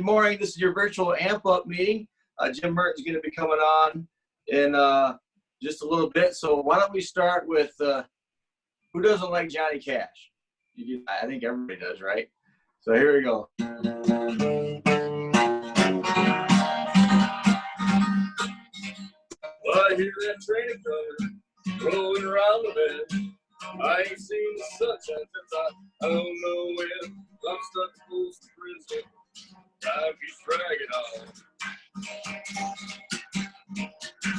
Good morning. This is your virtual amp up meeting. Jim Merton's going to be coming on in just a little bit. So why don't we start with who doesn't like Johnny Cash? I think everybody does, right? So here we go. I hear that train coming, rolling around the bend. I ain't seen the sunshine since I don't know when. I'm stuck close to prison. Time keeps dragging on.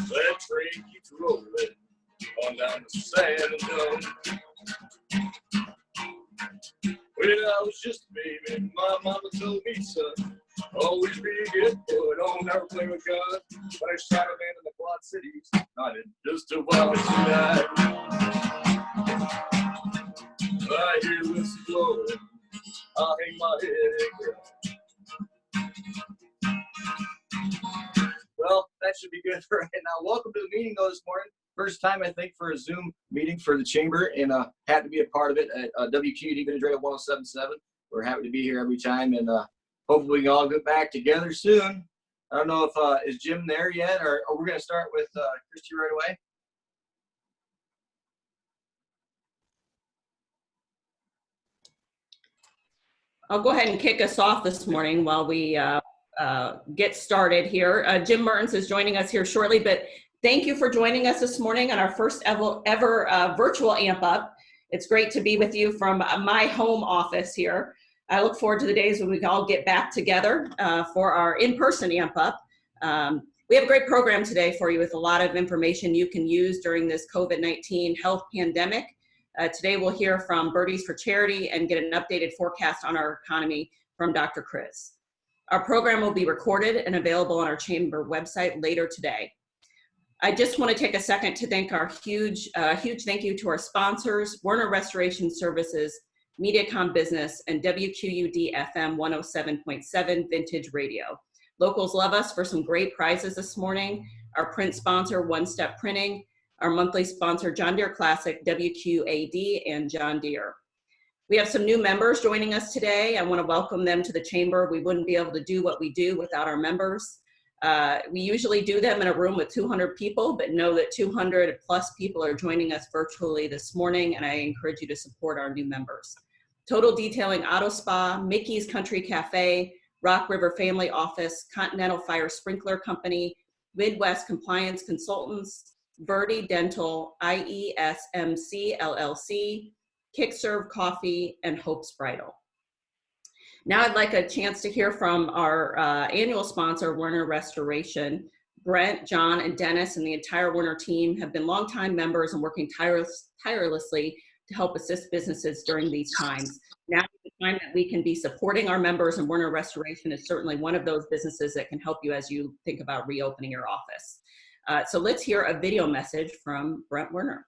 That train keeps rolling on down the San Antonio. When I was just a baby, my mama told me, son, always be a good boy, don't never play with God. But I shot a man in the Quad Cities, I did just a while tonight. I hear this blowing, I hang my head and cry. Well, that should be good for right now. Welcome to the meeting, though, this morning. First time, I think, for a Zoom meeting for the chamber, and happy to be a part of it at WQUD Vintage Radio 107.7. We're happy to be here every time, and hopefully we can all get back together soon. I don't know if is Jim there yet, or we're going to start with Christy right away. I'll go ahead and kick us off this morning while we get started here. Jim Mertens is joining us here shortly, but thank you for joining us this morning on our first ever virtual Amp Up. It's great to be with you from my home office here. I look forward to the days when we can all get back together for our in-person Amp Up. We have a great program today for you with a lot of information you can use during this COVID-19 health pandemic. Today we'll hear from Birdies for Charity and get an updated forecast on our economy from Dr. Kriz. Our program will be recorded and available on our chamber website later today. I just want to take a second to thank our huge thank you to our sponsors, Werner Restoration Services, Mediacom Business, and WQUD FM 107.7 Vintage Radio. Locals love us for some great prizes this morning. Our print sponsor, One Step Printing, our monthly sponsor, John Deere Classic, WQAD, and John Deere. We have some new members joining us today. I want to welcome them to the chamber. We wouldn't be able to do what we do without our members. We usually do them in a room with 200 people, but know that 200 plus people are joining us virtually this morning, and I encourage you to support our new members. Total Detailing Auto Spa, Mickey's Country Cafe, Rock River Family Office, Continental Fire Sprinkler Company, Midwest Compliance Consultants, Birdie Dental, IESMC LLC, Kickserve Coffee, and Hope's Bridal. Now I'd like a chance to hear from our annual sponsor, Werner Restoration. Brent, John, and Dennis and the entire Werner team have been longtime members and working tirelessly to help assist businesses during these times. Now the time that we can be supporting our members, and Werner Restoration is certainly one of those businesses that can help you as you think about reopening your office. So let's hear a video message from Brent Werner.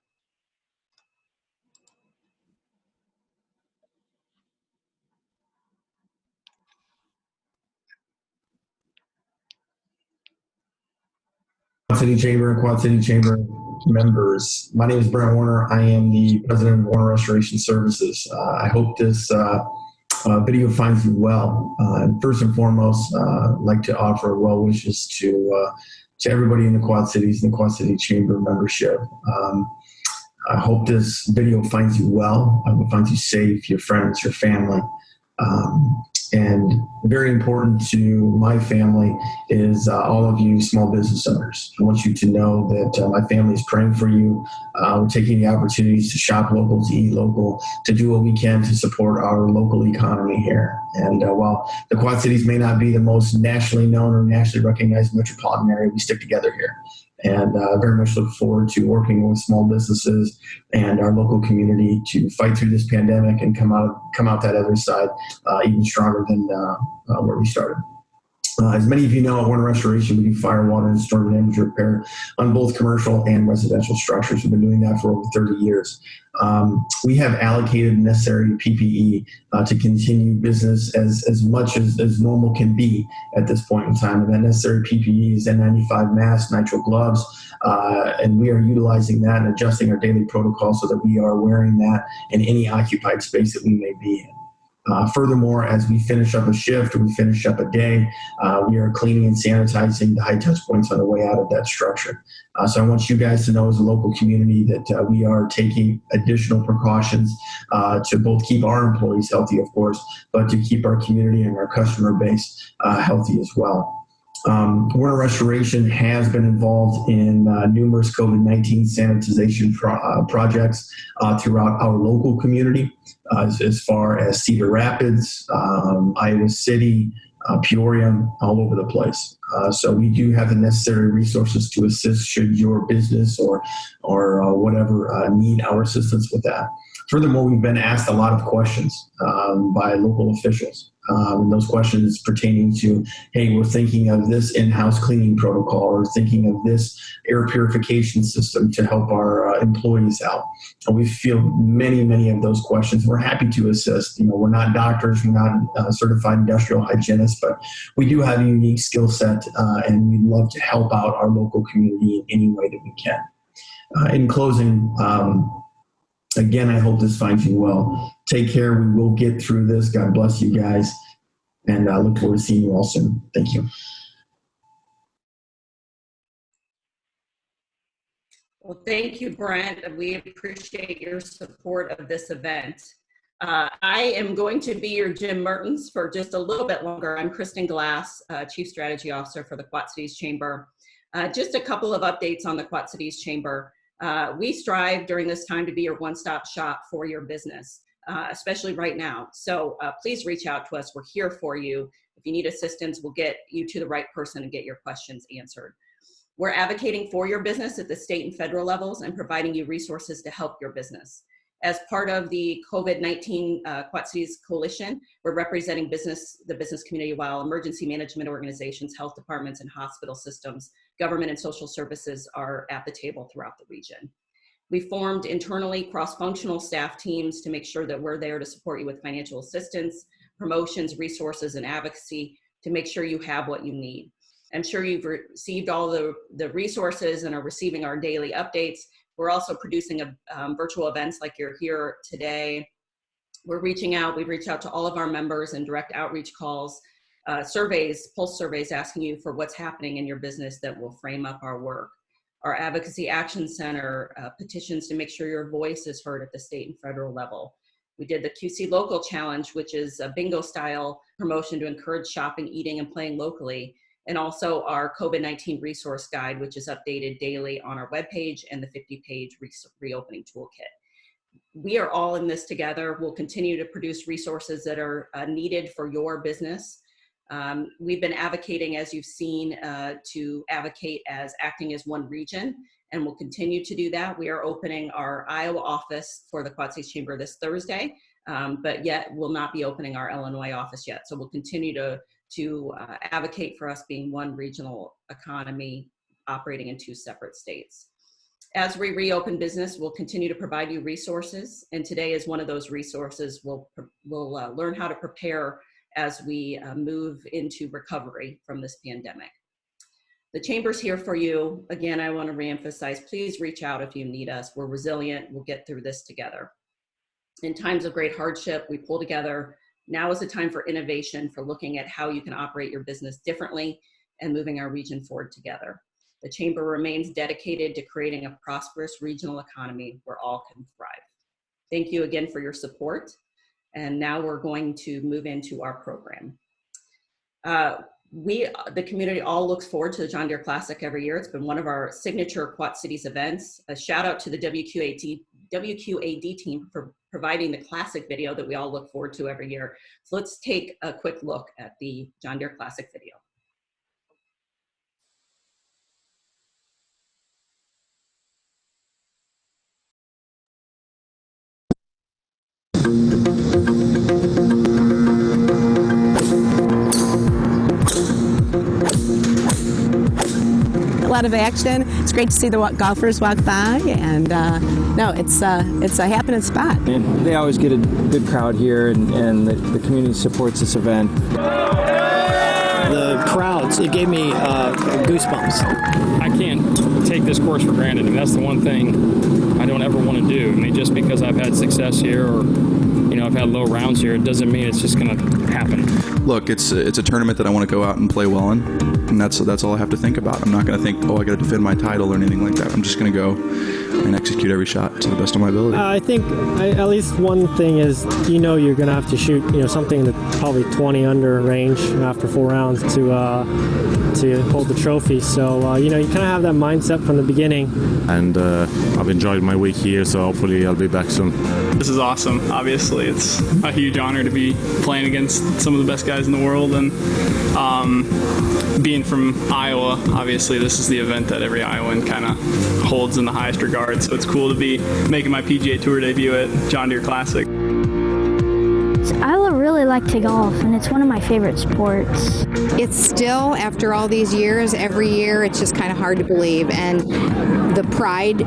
Quad City Chamber and Quad City Chamber members. My name is Brent Werner. I am the president of Werner Restoration Services. I hope this video finds you well. And first and foremost, I'd like to offer well wishes to everybody in the Quad Cities and the Quad City Chamber membership. I hope this video finds you well. I hope it finds you safe, your friends, your family. And very important to my family is all of you small business owners. I want you to know that my family is praying for you. We're taking the opportunities to shop local, to eat local, to do what we can to support our local economy here. And while the Quad Cities may not be the most nationally known or nationally recognized metropolitan area, we stick together here. And very much look forward to working with small businesses and our local community to fight through this pandemic and come out that other side even stronger than where we started. As many of you know, at Werner Restoration, we do fire, water, and storm damage repair on both commercial and residential structures. We've been doing that for over 30 years. We have allocated necessary PPE to continue business as much as normal can be at this point in time. And that necessary PPE is N95 masks, nitrile gloves, and we are utilizing that and adjusting our daily protocol so that we are wearing that in any occupied space that we may be in. Furthermore, as we finish up a shift or we finish up a day, we are cleaning and sanitizing the high touch points on the way out of that structure. So I want you guys to know as a local community that we are taking additional precautions to both keep our employees healthy, of course, but to keep our community and our customer base healthy as well. Warner Restoration has been involved in numerous COVID-19 sanitization projects throughout our local community, as far as Cedar Rapids, Iowa City, Peoria, all over the place. So we do have the necessary resources to assist should your business or whatever need our assistance with that. Furthermore, we've been asked a lot of questions by local officials. And those questions pertaining to, hey, we're thinking of this in-house cleaning protocol, or thinking of this air purification system to help our employees out. And we field many of those questions. We're happy to assist. We're not doctors, we're not certified industrial hygienists, but we do have a unique skill set, and we'd love to help out our local community in any way that we can. In closing, again, I hope this finds you well. Take care. We will get through this. God bless you guys. And I look forward to seeing you all soon. Thank you. Well, thank you, Brent. We appreciate your support of this event. I am going to be your Jim Mertens for just a little bit longer. I'm Kristen Glass, Chief Strategy Officer for the Quad Cities Chamber. Just a couple of updates on the Quad Cities Chamber. We strive during this time to be your one-stop shop for your business, especially right now. So please reach out to us. We're here for you. If you need assistance, we'll get you to the right person and get your questions answered. We're advocating for your business at the state and federal levels and providing you resources to help your business. As part of the COVID-19 Quad Cities Coalition, we're representing the business community, while emergency management organizations, health departments, and hospital systems, government and social services are at the table throughout the region. We formed internally cross-functional staff teams to make sure that we're there to support you with financial assistance, promotions, resources, and advocacy to make sure you have what you need. I'm sure you've received all the resources and are receiving our daily updates. We're also producing virtual events like you're here today. We're reaching out. We've reached out to all of our members in direct outreach calls, surveys, pulse surveys asking you for what's happening in your business that will frame up our work. Our Advocacy Action Center petitions to make sure your voice is heard at the state and federal level. We did the QC Local Challenge, which is a bingo style promotion to encourage shopping, eating, and playing locally. And also our COVID-19 resource guide, which is updated daily on our webpage, and the 50-page reopening toolkit. We are all in this together. We'll continue to produce resources that are needed for your business. We've been advocating, as you've seen, to advocate as acting as one region, and we'll continue to do that. We are opening our Iowa office for the Quad Cities Chamber this Thursday, but yet we'll not be opening our Illinois office yet. So we'll continue to advocate for us being one regional economy operating in two separate states. As we reopen business, we'll continue to provide you resources, and today is one of those resources. We'll learn how to prepare as we move into recovery from this pandemic. The Chamber's here for you. Again, I want to reemphasize, please reach out if you need us. We're resilient. We'll get through this together. In times of great hardship, we pull together. Now is the time for innovation, for looking at how you can operate your business differently and moving our region forward together. The Chamber remains dedicated to creating a prosperous regional economy where all can thrive. Thank you again for your support. And now we're going to move into our program. The community all looks forward to the John Deere Classic every year. It's been one of our signature Quad Cities events. A shout out to the WQAD team for providing the classic video that we all look forward to every year. So let's take a quick look at the John Deere Classic video. A lot of action. It's great to see the golfers walk by, and no, it's a happening spot. And they always get a good crowd here, and the community supports this event. The crowds, it gave me goosebumps. I can't take this course for granted, and that's the one thing I don't ever want to do. I mean, just because I've had success here, or I've had low rounds here, it doesn't mean it's just going to happen. Look, it's a tournament that I want to go out and play well in, and that's all I have to think about. I'm not going to think, oh, I got to defend my title or anything like that. I'm just going to go and execute every shot to the best of my ability. I think at least one thing is, you're going to have to shoot, something in the probably 20 under range after 4 rounds to hold the trophy. So, you kind of have that mindset from the beginning. And I've enjoyed my week here, so hopefully I'll be back soon. This is awesome. Obviously, it's a huge honor to be playing against some of the best guys in the world, and being from Iowa, obviously this is the event that every Iowan kind of holds in the highest regard, so it's cool to be making my PGA Tour debut at John Deere Classic. I really like to golf, and it's one of my favorite sports. It's still, after all these years, every year, it's just kind of hard to believe, and the pride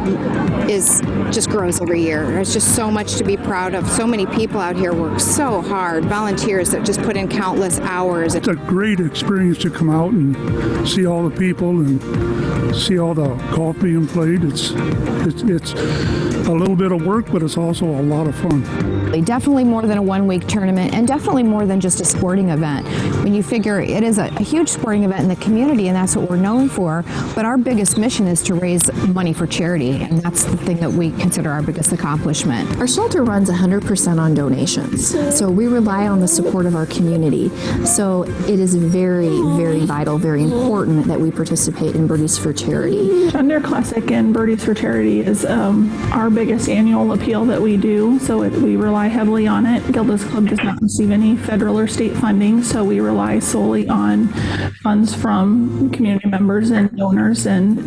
just grows every year. There's just so much to be proud of. So many people out here work so hard, volunteers that just put in countless hours. It's a great experience to come out and see all the people and see all the golf being played. It's a little bit of work, but it's also a lot of fun. Definitely more than a one-week tournament, and definitely more than just a sporting event. When you figure it is a huge sporting event in the community, and that's what we're known for, but our biggest mission is to raise money for charity, and that's the thing that we consider our biggest accomplishment. Our shelter runs 100% on donations, so we rely on the support of our community. So it is very, very vital, very important that we participate in Birdies for Charity. John Deere Classic and Birdies for Charity is our biggest annual appeal that we do, so we rely heavily on it. Gilda's Club does not receive any federal or state funding, so we rely solely on funds from community members and donors and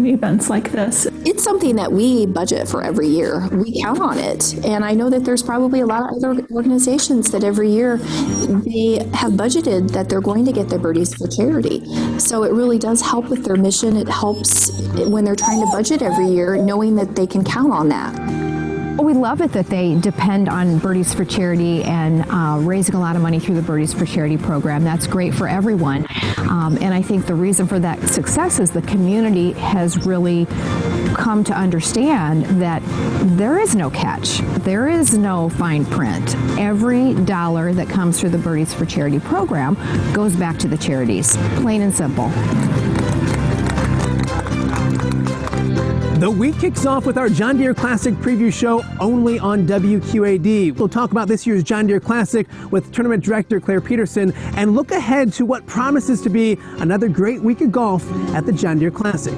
events like this. It's something that we budget for every year. We count on it, and I know that there's probably a lot of other organizations that every year they have budgeted that they're going to get their Birdies for Charity. So it really does help with their mission. It helps when they're trying to budget every year, knowing that they can count on that. We love it that they depend on Birdies for Charity and raising a lot of money through the Birdies for Charity program. That's great for everyone. And I think the reason for that success is the community has really come to understand that there is no catch. There is no fine print. Every dollar that comes through the Birdies for Charity program goes back to the charities, plain and simple. The week kicks off with our John Deere Classic preview show only on WQAD. We'll talk about this year's John Deere Classic with Tournament Director Claire Peterson and look ahead to what promises to be another great week of golf at the John Deere Classic.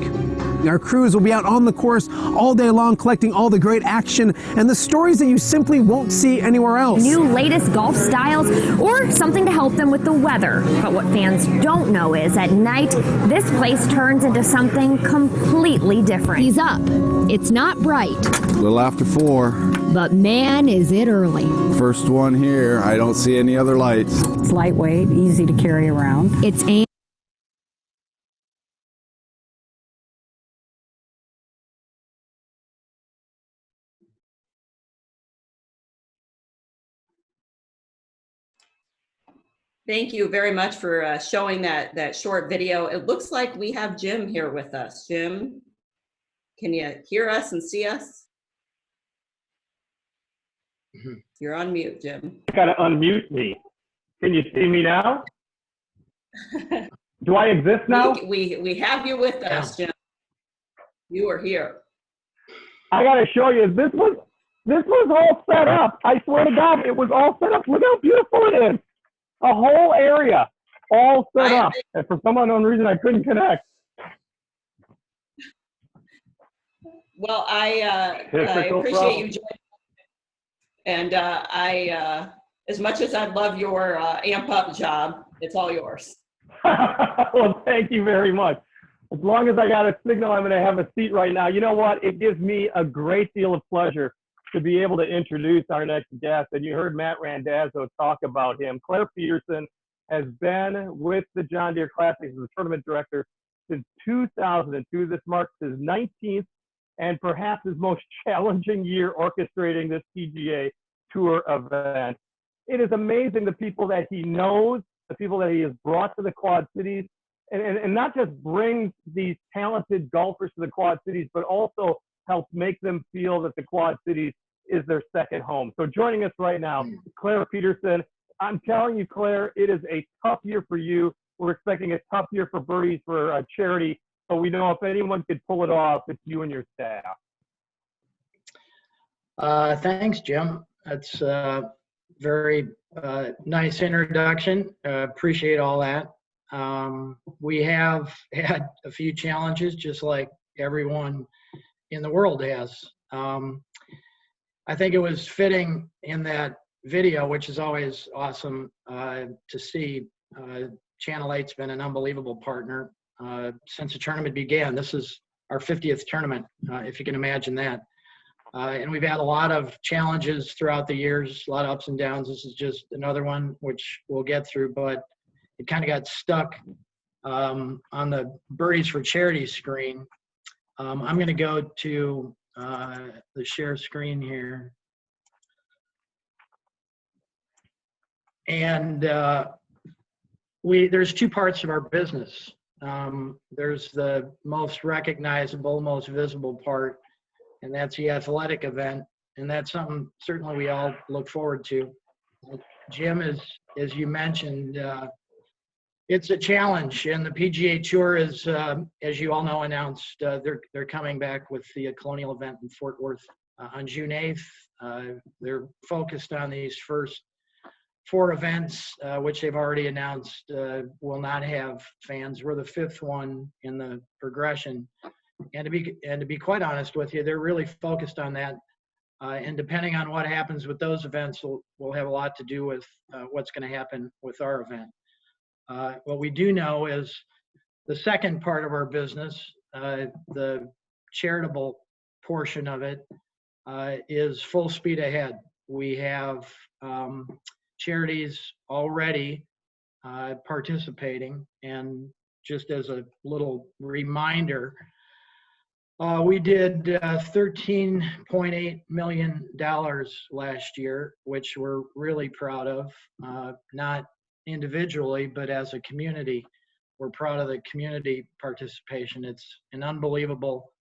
Our crews will be out on the course all day long collecting all the great action and the stories that you simply won't see anywhere else. New latest golf styles or something to help them with the weather. But what fans don't know is at night, this place turns into something completely different. He's up. It's not bright. A little after 4. But man, is it early. First one here. I don't see any other lights. It's lightweight, easy to carry around. It's Thank you very much for showing that short video. It looks like we have Jim here with us. Jim, can you hear us and see us? You're on mute, Jim. You gotta unmute me. Can you see me now? Do I exist now? We have you with us, Jim. You are here. I gotta show you. This was all set up. I swear to God, it was all set up. Look how beautiful it is. A whole area all set up. And for some unknown reason, I couldn't connect. Well, I appreciate you joining. And as much as I love your amp up job, it's all yours. Well, thank you very much. As long as I got a signal, I'm going to have a seat right now. You know what? It gives me a great deal of pleasure to be able to introduce our next guest. And you heard Matt Randazzo talk about him. Claire Peterson has been with the John Deere Classic as the tournament director since 2002. This marks his 19th and perhaps his most challenging year orchestrating this PGA Tour event. It is amazing the people that he knows, the people that he has brought to the Quad Cities, and not just brings these talented golfers to the Quad Cities, but also helps make them feel that the Quad Cities is their second home. So joining us right now, Claire Peterson. I'm telling you, Claire, it is a tough year for you. We're expecting a tough year for Birdies for charity, but we know if anyone could pull it off, it's you and your staff. Thanks, Jim. That's a very nice introduction. Appreciate all that. We have had a few challenges, just like everyone in the world has. I think it was fitting in that video, which is always awesome to see. Channel 8's been an unbelievable partner since the tournament began. This is our 50th tournament, if you can imagine that. And we've had a lot of challenges throughout the years, a lot of ups and downs. This is just another one, which we'll get through, but it kind of got stuck on the Birdies for Charity screen. I'm going to go to the share screen here. And there's two parts of our business. There's the most recognizable, most visible part, and that's the athletic event. And that's something certainly we all look forward to. Jim, as you mentioned, it's a challenge, and the PGA Tour is, as you all know, announced they're coming back with the Colonial event in Fort Worth on June 8th. They're focused on these first 4 events, which they've already announced will not have fans. We're the 5th one in the progression, and to be quite honest with you, they're really focused on that. And depending on what happens with those events, will have a lot to do with what's going to happen with our event. What we do know is the second part of our business, the charitable portion of it, is full speed ahead. We have charities already participating, and just as a little reminder, we did $13.8 million last year, which we're really proud of, not individually, but as a community. We're proud of the community participation. It's an unbelievable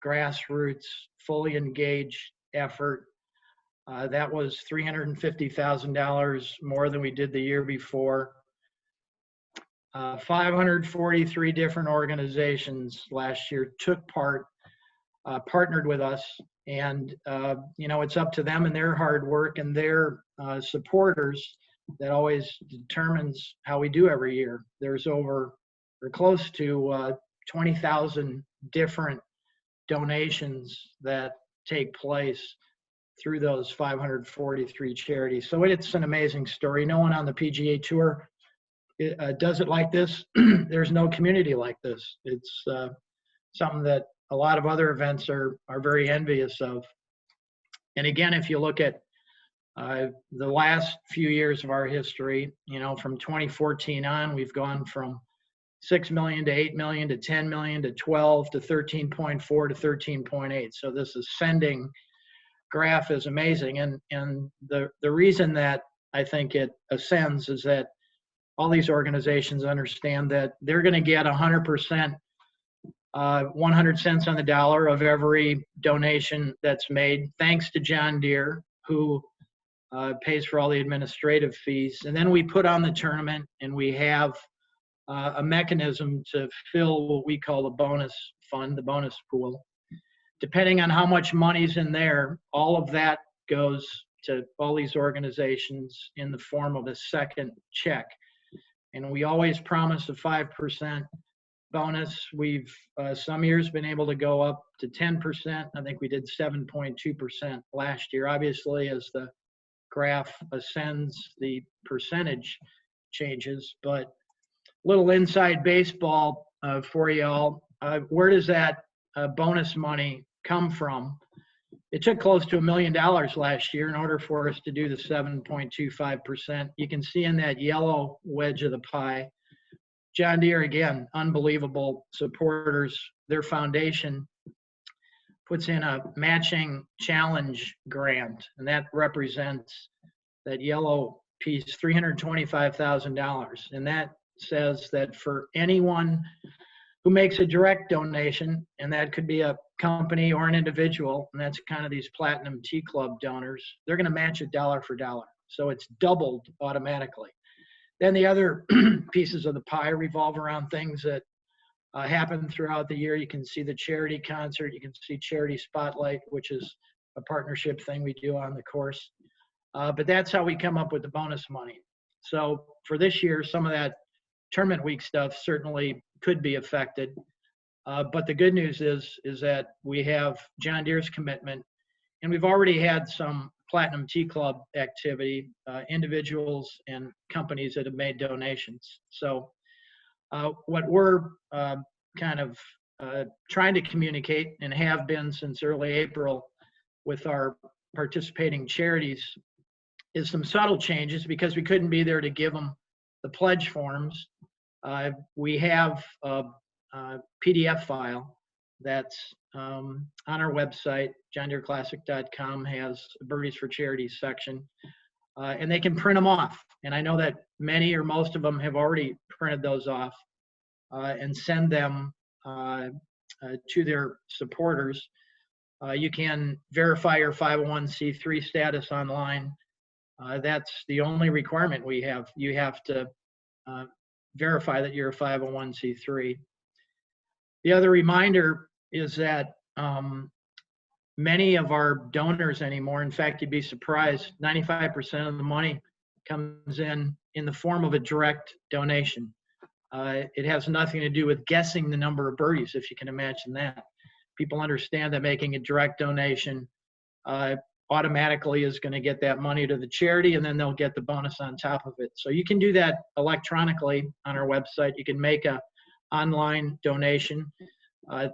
grassroots, fully engaged effort. That was $350,000 more than we did the year before. 543 different organizations last year took part, partnered with us, and it's up to them and their hard work and their supporters that always determines how we do every year. There's close to 20,000 different donations that take place through those 543 charities. So it's an amazing story. No one on the PGA Tour does it like this. There's no community like this. It's something that a lot of other events are very envious of. And again, if you look at the last few years of our history, from 2014 on, we've gone from 6 million to 8 million to 10 million to 12 to 13.4 to 13.8. So this ascending graph is amazing. And the reason that I think it ascends is that all these organizations understand that they're going to get 100%, 100 cents on the dollar of every donation that's made, thanks to John Deere, who pays for all the administrative fees. And then we put on the tournament, and we have a mechanism to fill what we call the bonus fund, the bonus pool. Depending on how much money's in there, all of that goes to all these organizations in the form of a second check. And we always promise a 5% bonus. We've some years been able to go up to 10%. I think we did 7.2% last year. Obviously, as the graph ascends, the percentage changes. But little inside baseball for y'all. Where does that bonus money come from? It took close to $1 million last year in order for us to do the 7.25%. You can see in that yellow wedge of the pie, John Deere, again, unbelievable supporters. Their foundation puts in a matching challenge grant, and that represents that yellow piece, $325,000. And that says that for anyone who makes a direct donation, and that could be a company or an individual, and that's kind of these Platinum Tea Club donors. They're going to match it dollar for dollar, so it's doubled automatically. Then the other pieces of the pie revolve around things that happen throughout the year. You can see the charity concert, you can see Charity Spotlight, which is a partnership thing we do on the course. But that's how we come up with the bonus money. So for this year, some of that tournament week stuff certainly could be affected. But the good news is that we have John Deere's commitment, and we've already had some Platinum Tea Club activity, individuals and companies that have made donations. So what we're kind of trying to communicate, and have been since early April with our participating charities, is some subtle changes, because we couldn't be there to give them the pledge forms. We have a PDF file that's on our website. JohnDeereClassic.com has a Birdies for Charity section, and they can print them off. And I know that many or most of them have already printed those off and send them to their supporters. You can verify your 501c3 status online. That's the only requirement we have. You have to verify that you're a 501c3. The other reminder is that many of our donors anymore, in fact, you'd be surprised, 95% of the money comes in the form of a direct donation. It has nothing to do with guessing the number of birdies, if you can imagine that. People understand that making a direct donation automatically is going to get that money to the charity, and then they'll get the bonus on top of it. So you can do that electronically on our website. You can make a online donation.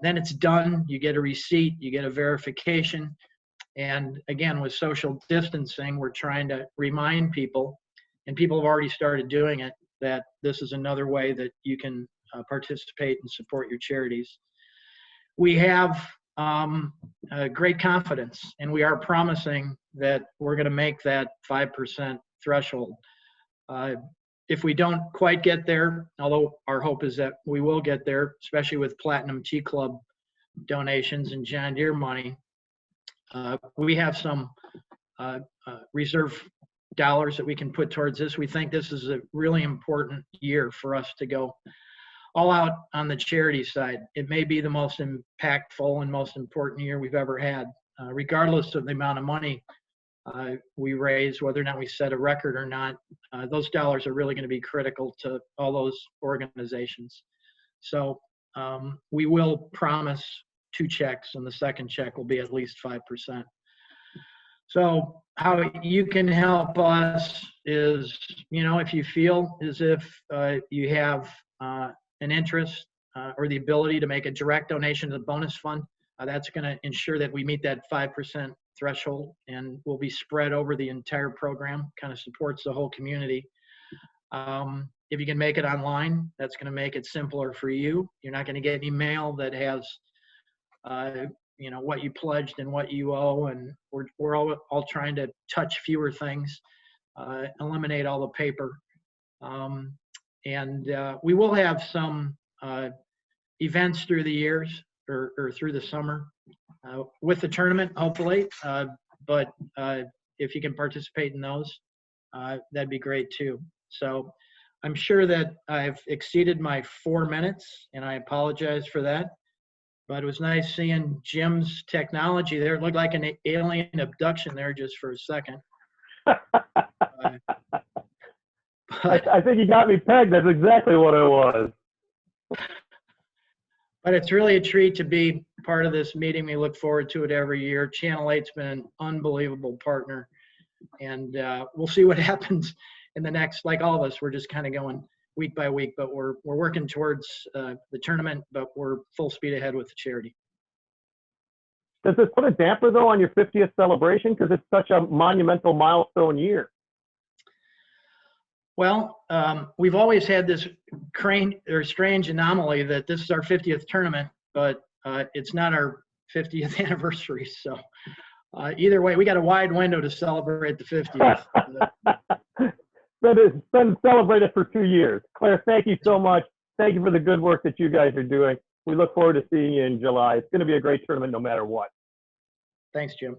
Then it's done. You get a receipt, you get a verification. And again, with social distancing, we're trying to remind people, and people have already started doing it, that this is another way that you can participate and support your charities. We have great confidence, and we are promising that we're going to make that 5% threshold. If we don't quite get there, although our hope is that we will get there, especially with Platinum Tea Club donations and John Deere money, we have some reserve dollars that we can put towards this. We think this is a really important year for us to go all out on the charity side. It may be the most impactful and most important year we've ever had, regardless of the amount of money we raise, whether or not we set a record or not. Those dollars are really going to be critical to all those organizations. So we will promise 2 checks, and the second check will be at least 5%. So how you can help us is, if you feel as if you have an interest or the ability to make a direct donation to the bonus fund, that's going to ensure that we meet that 5% threshold, and will be spread over the entire program, kind of supports the whole community. If you can make it online, that's going to make it simpler for you. You're not going to get any mail that has what you pledged and what you owe, and we're all trying to touch fewer things, eliminate all the paper. And we will have some events through the years or through the summer with the tournament, hopefully. But if you can participate in those, that'd be great too. So I'm sure that I've exceeded my 4 minutes, and I apologize for that. But it was nice seeing Jim's technology there. It looked like an alien abduction there just for a second. I think you got me pegged. That's exactly what it was. But it's really a treat to be part of this meeting. We look forward to it every year. Channel 8's been an unbelievable partner, and we'll see what happens in the next. Like all of us, we're just kind of going week by week, but we're working towards the tournament, but we're full speed ahead with the charity. Does this put a damper though on your 50th celebration, because it's such a monumental milestone year? Well, we've always had this strange anomaly that this is our 50th tournament, but it's not our 50th anniversary. So either way, we got a wide window to celebrate the 50th. It's been celebrated for 2 years. Claire, thank you so much. thank you for the good work that you guys are doing. We look forward to seeing you in July. It's going to be a great tournament no matter what. Thanks, Jim.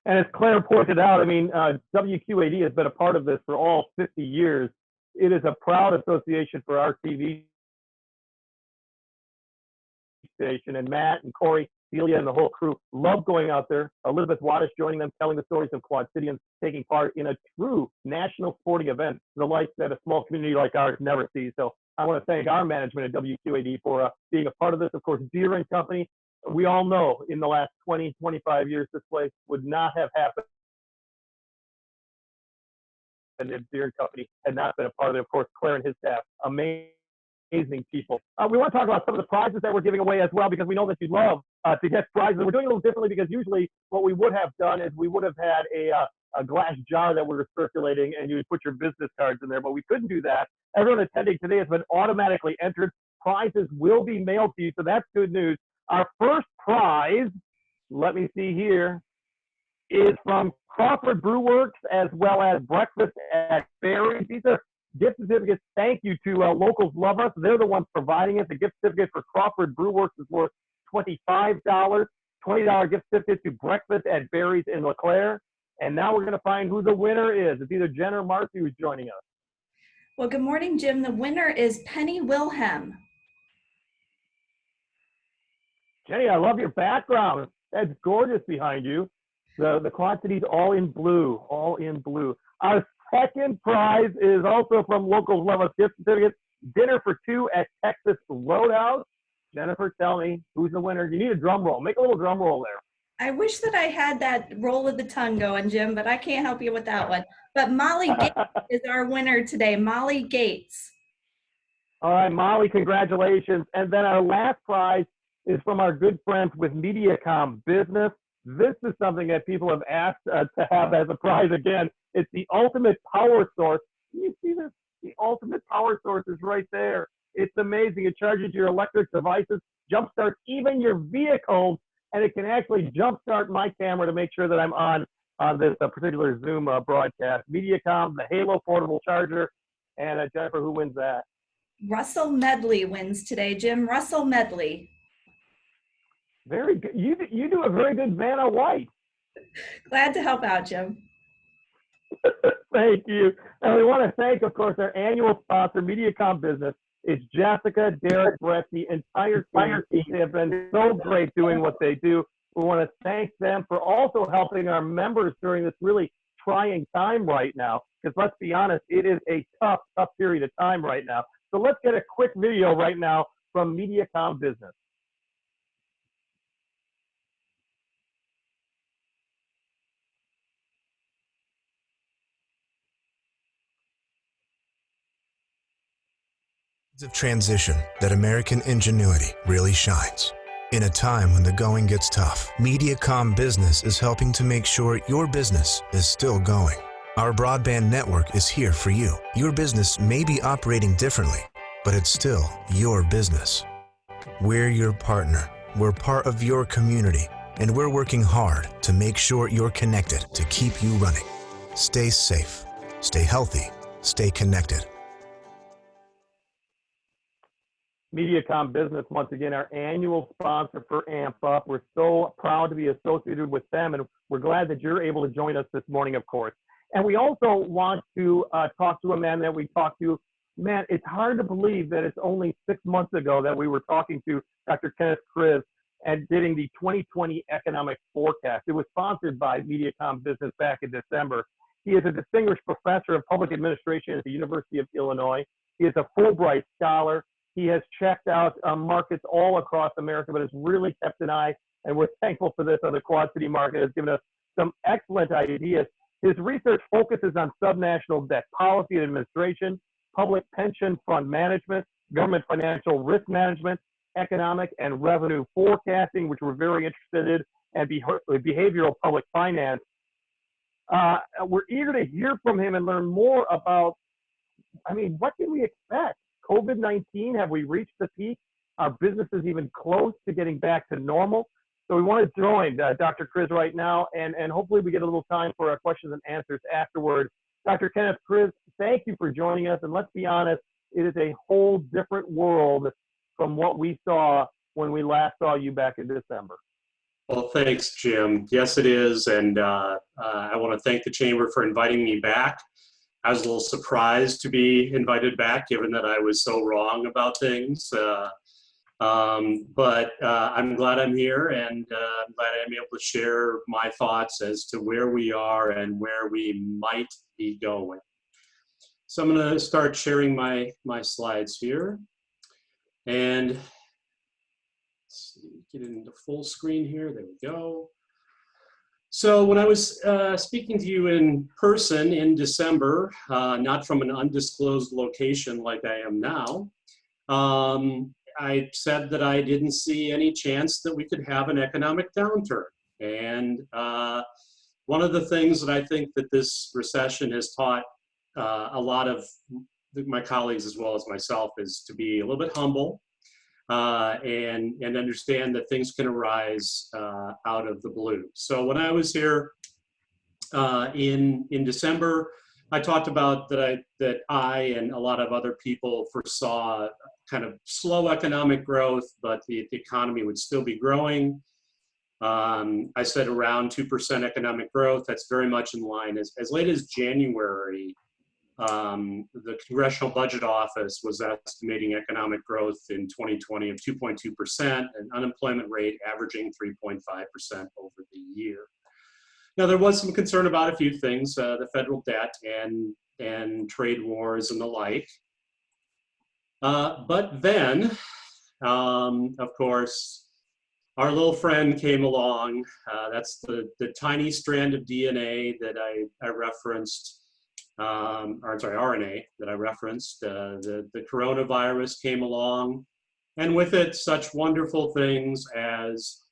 And as Claire pointed out, I mean, WQAD has been a part of this for all 50 years. It is a proud association for our TV station, and Matt and Corey, Celia, and the whole crew love going out there. Elizabeth Wattish joining them, telling the stories of Quad Cityans taking part in a true national sporting event, the like that a small community like ours never sees. So I want to thank our management at WQAD for being a part of this. Of course, Deere and Company, we all know in the last 20, 25 years, this place would not have happened. And if Deere and Company had not been a part of it. Of course, Claire and his staff, amazing people. We want to talk about some of the prizes that we're giving away as well, because we know that you love to get prizes. We're doing a little differently because usually what we would have done is we would have had a glass jar that we were circulating and you would put your business cards in there, but we couldn't do that. Everyone attending today has been automatically entered. Prizes will be mailed to you, so that's good news. Our first prize, let me see here, is from Crawford Brew Works as well as Breakfast at Birdies. These are gift certificates. Thank you to Locals Love Us. They're the ones providing it. The gift certificate for Crawford Brew Works is worth $25. $20 gift certificate to Breakfast at Birdies in LeClaire. And now we're going to find who the winner is. It's either Jen or Marcy who's joining us. Well, good morning, Jim. The winner is Penny Wilhelm. Jenny, I love your background. That's gorgeous behind you. The Quad Cities all in blue, all in blue. Our second prize is also from Locals Love Us gift certificate, dinner for two at Texas Roadhouse. Jennifer, tell me who's the winner. You need a drum roll. Make a little drum roll there. I wish that I had that roll of the tongue going, Jim, but I can't help you with that one. But Molly Gates is our winner today. Molly Gates. All right, Molly, congratulations. And then our last prize is from our good friends with MediaCom Business. This is something that people have asked to have as a prize again. It's the ultimate power source. Can you see this? The ultimate power source is right there. It's amazing. It charges your electric devices, jumpstarts even your vehicles, and it can actually jumpstart my camera to make sure that I'm on this particular Zoom broadcast. MediaCom, the Halo portable charger, and Jennifer, who wins that? Russell Medley wins today, Jim. Russell Medley. Very good. You do a very good Vanna White. Glad to help out, Jim. Thank you. And we want to thank, of course, our annual sponsor, MediaCom Business. It's Jessica, Derek, Brett, the entire team. They have been so great doing what they do. We want to thank them for also helping our members during this really trying time right now. Because let's be honest, it is a tough period of time right now. So let's get a quick video right now from MediaCom Business. Of transition that American ingenuity really shines. In a time when the going gets tough, MediaCom Business is helping to make sure your business is still going. Our broadband network is here for you. Your business may be operating differently, but it's still your business. We're your partner. We're part of your community, and we're working hard to make sure you're connected to keep you running. Stay safe, stay healthy, stay connected. MediaCom Business, once again, our annual sponsor for AMP Up. We're so proud to be associated with them, and we're glad that you're able to join us this morning, of course. And we also want to talk to a man that we talked to. Man, it's hard to believe that it's only 6 months ago that we were talking to Dr. Kenneth Kriz and getting the 2020 economic forecast. It was sponsored by MediaCom Business back in December. He is a distinguished professor of public administration at the University of Illinois. He is a Fulbright scholar. He has checked out markets all across America, but has really kept an eye, and we're thankful for this on the Quad City market. Has given us some excellent ideas. His research focuses on subnational debt policy and administration, public pension fund management, government financial risk management, economic and revenue forecasting, which we're very interested in, and behavioral public finance. We're eager to hear from him and learn more about, what can we expect? COVID-19, have we reached the peak? Are businesses even close to getting back to normal? So we want to join Dr. Kriz right now, and hopefully we get a little time for our questions and answers afterward. Dr. Kenneth Kriz, thank you for joining us. And let's be honest, It is a whole different world from what we saw when we last saw you back in December. Well, thanks, Jim. Yes, it is. And I want to thank the Chamber for inviting me back. I was a little surprised to be invited back, given that I was so wrong about things. But I'm glad I'm here, and I'm glad I'm able to share my thoughts as to where we are and where we might be going. So I'm going to start sharing my slides here. And let's see, get it into full screen here. There we go. So when I was speaking to you in person in December, not from an undisclosed location like I am now, I said that I didn't see any chance that we could have an economic downturn. And one of the things that I think that this recession has taught a lot of my colleagues as well as myself is to be a little bit humble and understand that things can arise out of the blue. So when I was here in December, I talked about that I and a lot of other people foresaw kind of slow economic growth, but the economy would still be growing. I said around 2% economic growth. That's very much in line. As late as January, the Congressional Budget Office was estimating economic growth in 2020 of 2.2% and unemployment rate averaging 3.5% over the year. Now, there was some concern about a few things, the federal debt and trade wars and the like. But then, of course, our little friend came along. That's the tiny strand of DNA that I referenced, or sorry, RNA that I referenced. The coronavirus came along, and with it, such wonderful things as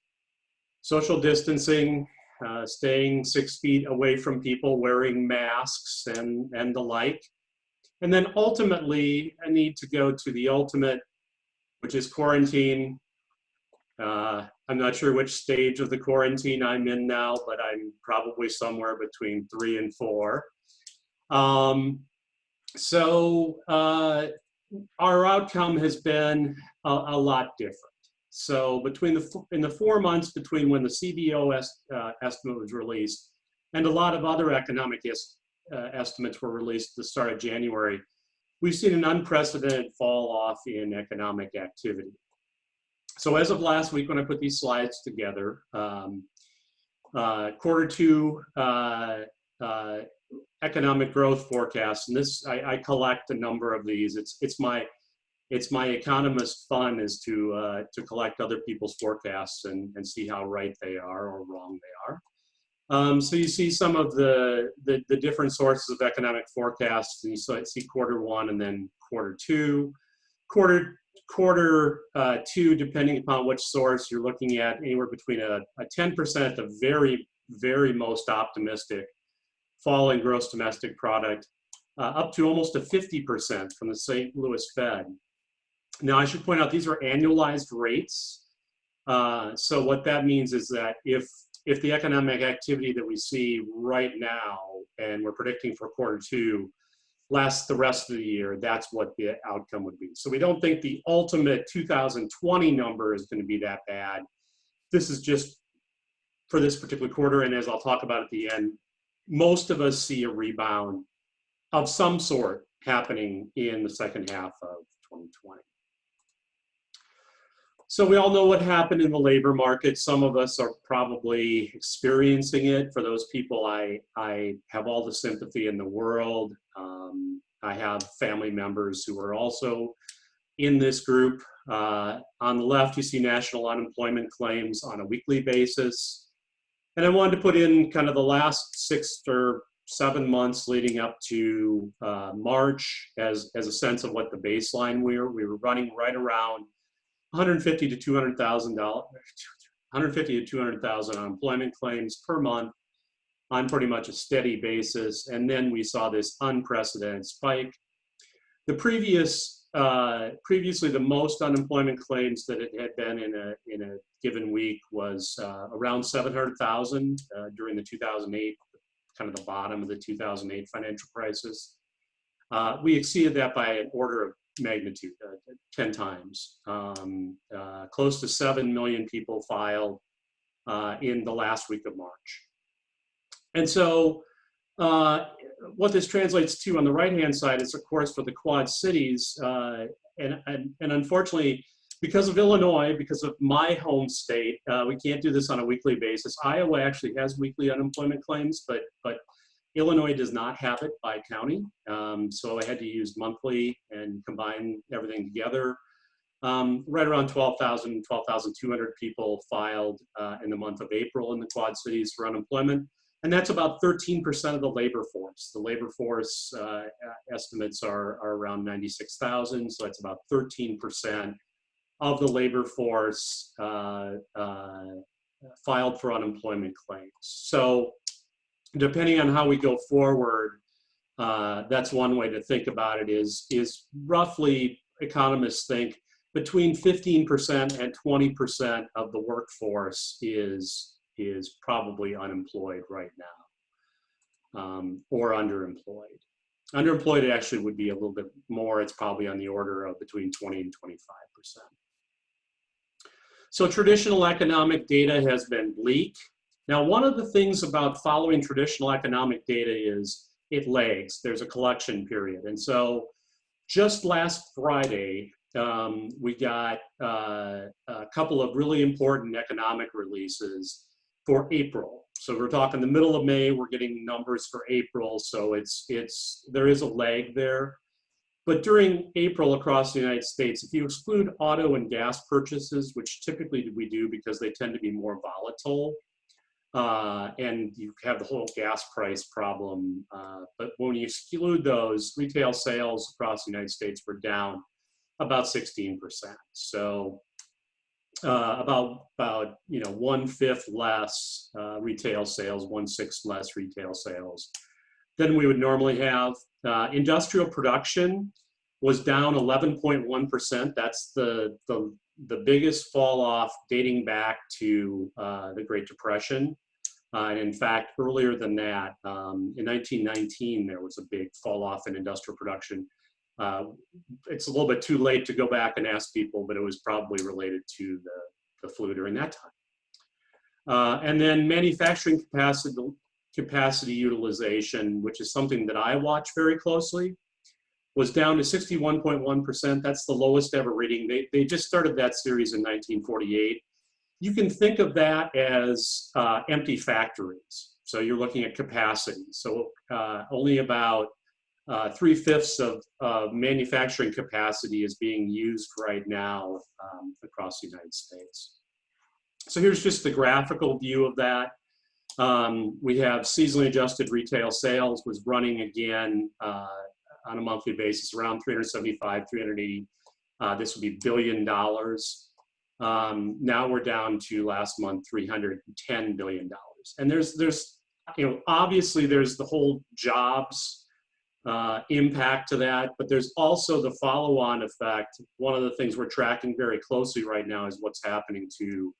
social distancing, staying 6 feet away from people, wearing masks and the like. And then ultimately, I need to go to the ultimate, which is quarantine. I'm not sure which stage of the quarantine I'm in now, but I'm probably somewhere between 3 and 4. So our outcome has been a lot different. So in the 4 months between when the CBO estimate was released and a lot of other economic estimates were released at the start of January, we've seen an unprecedented fall off in economic activity. So as of last week, when I put these slides together, Q2 economic growth forecast, and this I collect a number of these. It's my economist fun is to collect other people's forecasts and see how right they are or wrong they are. So you see some of the different sources of economic forecasts, and you see Q1 and then Q2. Q2, depending upon which source you're looking at, anywhere between a 10% the very, very most optimistic fall in gross domestic product, up to almost a 50% from the St. Louis Fed. Now, I should point out these are annualized rates. So what that means is that if the economic activity that we see right now, and we're predicting for Q2, lasts the rest of the year, that's what the outcome would be. So we don't think the ultimate 2020 number is going to be that bad. This is just for this particular quarter, and as I'll talk about at the end, most of us see a rebound of some sort happening in the second half of 2020. So we all know what happened in the labor market. Some of us are probably experiencing it. For those people, I have all the sympathy in the world. I have family members who are also in this group. On the left, you see national unemployment claims on a weekly basis. And I wanted to put in kind of the last 6 or 7 months leading up to March as a sense of what the baseline we were running right around 150 to 200,000 unemployment claims per month on pretty much a steady basis, and then we saw this unprecedented spike. The previously the most unemployment claims that it had been in a given week was around 700,000 during the 2008, kind of the bottom of the 2008 financial crisis. We exceeded that by an order of magnitude, 10 times. Close to 7 million people filed in the last week of March. And so what this translates to on the right-hand side is, of course, for the Quad Cities, and unfortunately, because of Illinois, because of my home state, we can't do this on a weekly basis. Iowa actually has weekly unemployment claims, but Illinois does not have it by county. So I had to use monthly and combine everything together. Right around 12,000, 12,200 people filed in the month of April in the Quad Cities for unemployment. And that's about 13% of the labor force. The labor force estimates are around 96,000, so that's about 13% of the labor force filed for unemployment claims. So depending on how we go forward, that's one way to think about it is roughly, economists think, between 15% and 20% of the workforce is probably unemployed right now, or underemployed. Underemployed actually would be a little bit more. It's probably on the order of between 20 and 25%. So traditional economic data has been bleak. Now, one of the things about following traditional economic data is it lags. There's a collection period. And so just last Friday, we got a couple of really important economic releases for April. So we're talking the middle of May, we're getting numbers for April. So there is a lag there. But during April across the United States, if you exclude auto and gas purchases, which typically we do because they tend to be more volatile, and you have the whole gas price problem. But when you exclude those, retail sales across the United States were down about 16%. So about 1/5 less retail sales, 1/6 less retail sales than we would normally have. Industrial production was down 11.1%. That's the biggest fall off dating back to the Great Depression. And in fact, earlier than that, in 1919, there was a big fall off in industrial production. It's a little bit too late to go back and ask people, but it was probably related to the flu during that time. And then manufacturing capacity utilization, which is something that I watch very closely, was down to 61.1%. That's the lowest ever reading. They just started that series in 1948. You can think of that as empty factories. So you're looking at capacity. So only about 3/5 of manufacturing capacity is being used right now across the United States. So here's just the graphical view of that. We have seasonally adjusted retail sales was running again on a monthly basis around 375, 380. This would be $1 billion. Now we're down to last month, $310 billion. And there's obviously there's the whole jobs impact to that, but there's also the follow-on effect. One of the things we're tracking very closely right now is what's happening to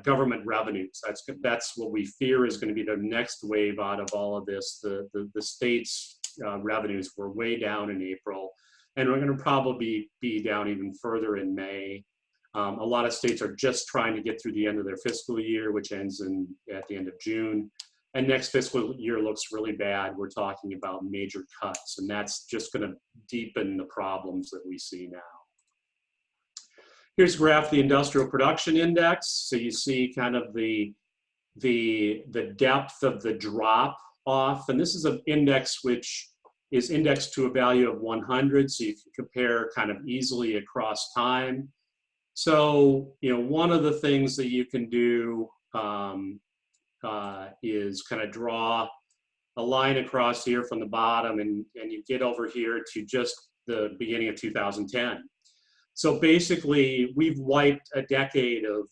government revenues. That's what we fear is going to be the next wave out of all of this. The state's revenues were way down in April, and we're going to probably be down even further in May. A lot of states are just trying to get through the end of their fiscal year, which ends at the end of June. And next fiscal year looks really bad. We're talking about major cuts, and that's just going to deepen the problems that we see now. Here's a graph of the industrial production index. So you see kind of the depth of the drop off. And this is an index which is indexed to a value of 100. So you can compare kind of easily across time. So, one of the things that you can do is kind of draw a line across here from the bottom, and you get over here to just the beginning of 2010. So basically, we've wiped a decade of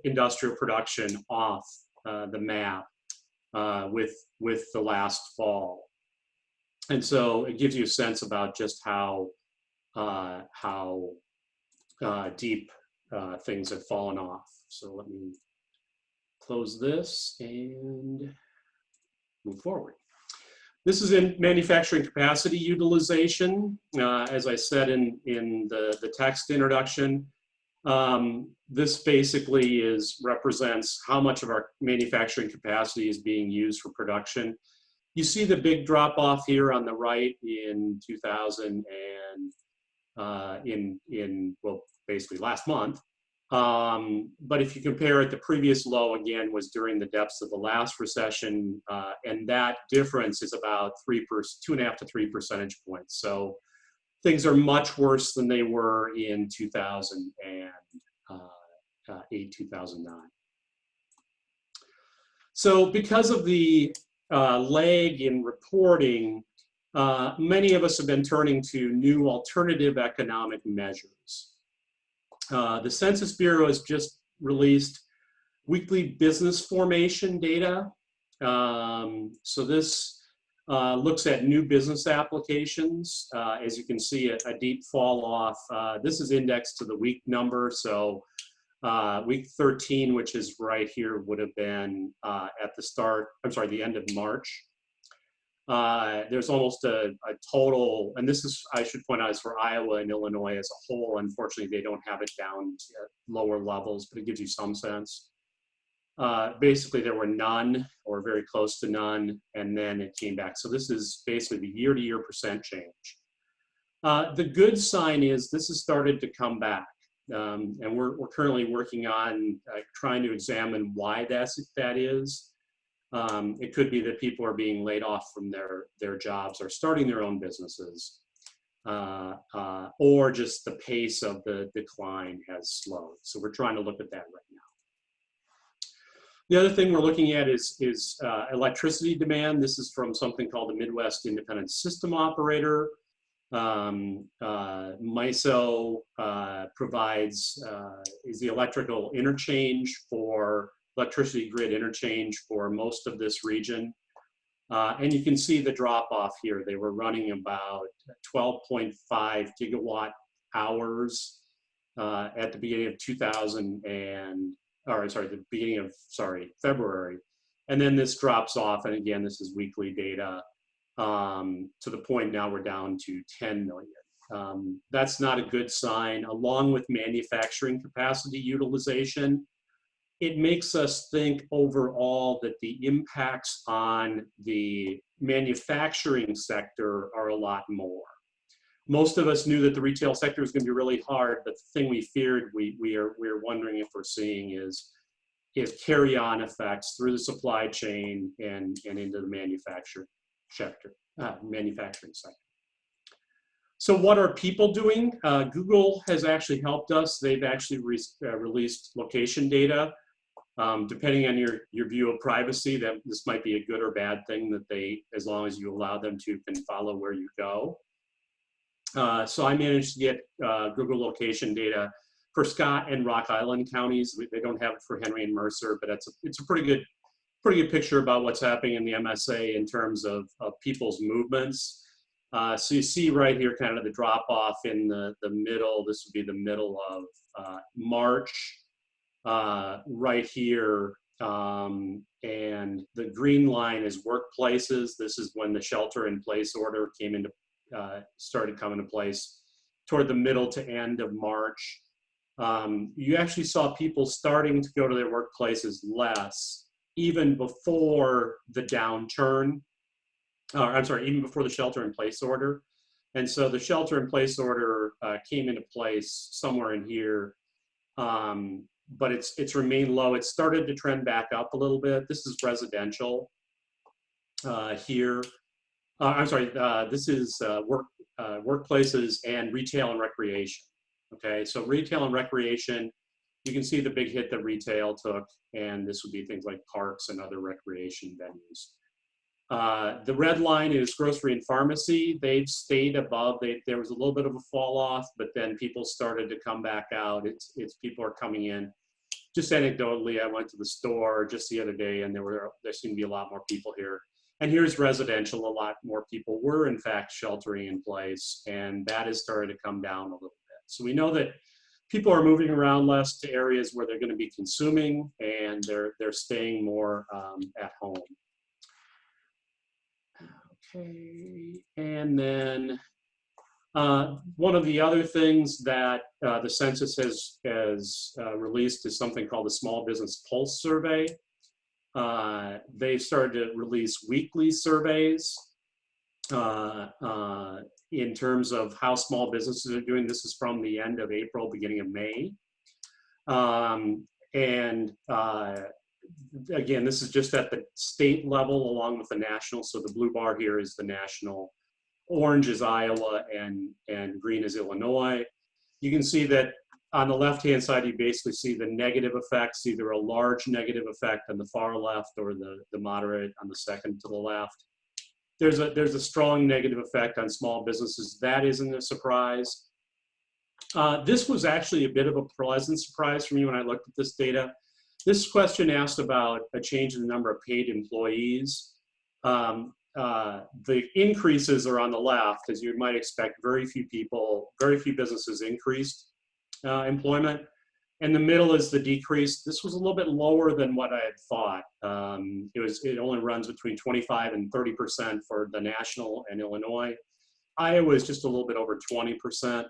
industrial production off the map with the last fall. And so it gives you a sense about just how deep things have fallen off. So let me close this and move forward. This is in manufacturing capacity utilization. As I said in the text introduction, this basically represents how much of our manufacturing capacity is being used for production. You see the big drop off here on the right in 2000 and well, basically last month. But if you compare it, the previous low again was during the depths of the last recession, and that difference is about 2.5 to 3 percentage points. So things are much worse than they were in 2008, 2009. So because of the lag in reporting, many of us have been turning to new alternative economic measures. The Census Bureau has just released weekly business formation data. So this looks at new business applications. As you can see, a deep fall off. This is indexed to the week number. So week 13, which is right here, would have been at the end of March. There's almost a total, and this is, I should point out, is for Iowa and Illinois as a whole. Unfortunately, they don't have it down to lower levels, but it gives you some sense. Basically, there were none or very close to none, and then it came back. So this is basically the year-to-year percent change. The good sign is this has started to come back, and we're currently working on trying to examine why that is. It could be that people are being laid off from their jobs or starting their own businesses, or just the pace of the decline has slowed. So we're trying to look at that right now. The other thing we're looking at is electricity demand. This is from something called the Midwest Independent System Operator. MISO is the electrical interchange for electricity grid interchange for most of this region. And you can see the drop off here. They were running about 12.5 gigawatt hours at the beginning of February. And then this drops off. And again, this is weekly data to the point now we're down to 10 million. That's not a good sign. Along with manufacturing capacity utilization, it makes us think overall that the impacts on the manufacturing sector are a lot more. Most of us knew that the retail sector was going to be really hard, but the thing we feared, we're wondering if we're seeing is carry-on effects through the supply chain and into the manufacturing sector. So what are people doing? Google has actually helped us. They've actually released location data. Depending on your view of privacy, that this might be a good or bad thing that they, as long as you allow them to, can follow where you go. So I managed to get Google location data for Scott and Rock Island counties. They don't have it for Henry and Mercer, but it's a pretty good picture about what's happening in the MSA in terms of people's movements. So you see right here kind of the drop off in the middle. This would be the middle of March. Right here, and the green line is workplaces. This is when the shelter-in-place order started coming into place toward the middle to end of March. You actually saw people starting to go to their workplaces less, even before the downturn. Even before the shelter-in-place order. And so the shelter-in-place order came into place somewhere in here. But it's remained low. It started to trend back up a little bit. This is residential here. This is workplaces and retail and recreation. Okay, so retail and recreation, you can see the big hit that retail took, and this would be things like parks and other recreation venues. The red line is grocery and pharmacy. They've stayed above. There was a little bit of a fall off, but then people started to come back out. It's people are coming in. Just anecdotally, I went to the store just the other day, and there seemed to be a lot more people here. And here's residential. A lot more people were in fact sheltering in place, and that has started to come down a little bit. So we know that people are moving around less to areas where they're going to be consuming, and they're staying more at home. Okay, and then one of the other things that the census has released is something called the Small Business Pulse Survey. They've started to release weekly surveys in terms of how small businesses are doing. This is from the end of April, beginning of May. Again, this is just at the state level along with the national. So the blue bar here is the national, orange is Iowa, and green is Illinois. You can see that on the left-hand side, you basically see the negative effects, either a large negative effect on the far left or the moderate on the second to the left. There's a strong negative effect on small businesses. That isn't a surprise. This was actually a bit of a pleasant surprise for me when I looked at this data. This question asked about a change in the number of paid employees. The increases are on the left, as you might expect. Very few businesses increased employment. And the middle is the decrease. This was a little bit lower than what I had thought. It only runs between 25 and 30% for the national and Illinois. Iowa is just a little bit over 20%.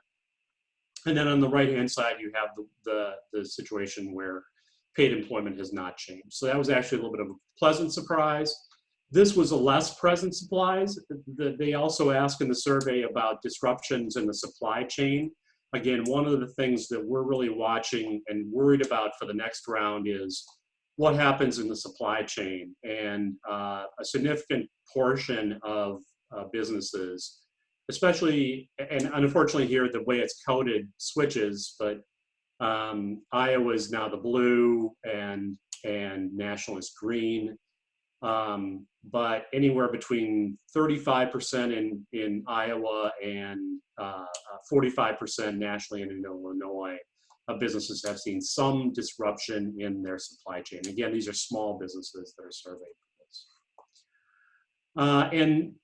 And then on the right-hand side, you have the situation where paid employment has not changed. So that was actually a little bit of a pleasant surprise. This was a less pleasant surprise. They also asked in the survey about disruptions in the supply chain. Again, one of the things that we're really watching and worried about for the next round is what happens in the supply chain. And a significant portion of businesses, especially, and unfortunately here, the way it's coded switches, but Iowa is now the blue and national is green. But anywhere between 35% in Iowa and 45% nationally and in Illinois, businesses have seen some disruption in their supply chain. Again, these are small businesses that are surveyed for this. And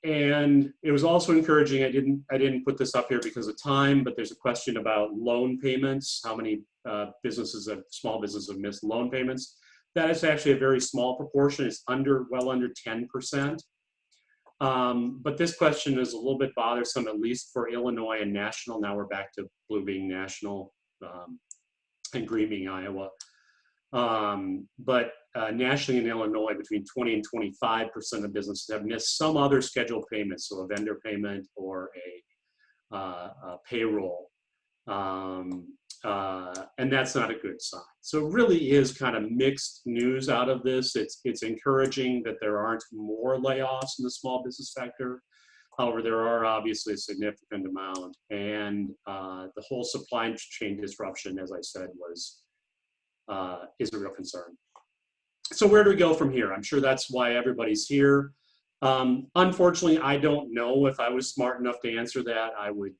it was also encouraging. I didn't put this up here because of time, but there's a question about loan payments. How many small businesses have missed loan payments? That is actually a very small proportion. It's well under 10%. But this question is a little bit bothersome, at least for Illinois and national. Now we're back to blue being national and green being Iowa. But nationally in Illinois, between 20 and 25% of businesses have missed some other scheduled payments, so a vendor payment or a payroll. And that's not a good sign. So it really is kind of mixed news out of this. It's encouraging that there aren't more layoffs in the small business sector. However, there are obviously a significant amount. And the whole supply chain disruption, as I said, is a real concern. So where do we go from here? I'm sure that's why everybody's here. Unfortunately, I don't know if I was smart enough to answer that. I would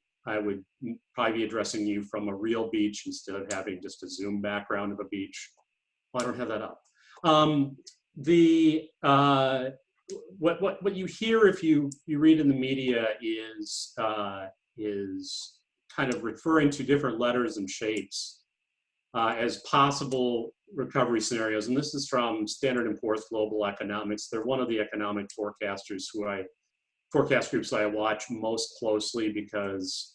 probably be addressing you from a real beach instead of having just a Zoom background of a beach. Well, I don't have that up. What you hear if you read in the media is kind of referring to different letters and shapes as possible recovery scenarios. And this is from Standard & Poor's Global Economics. They're one of the economic forecasters forecast groups that I watch most closely, because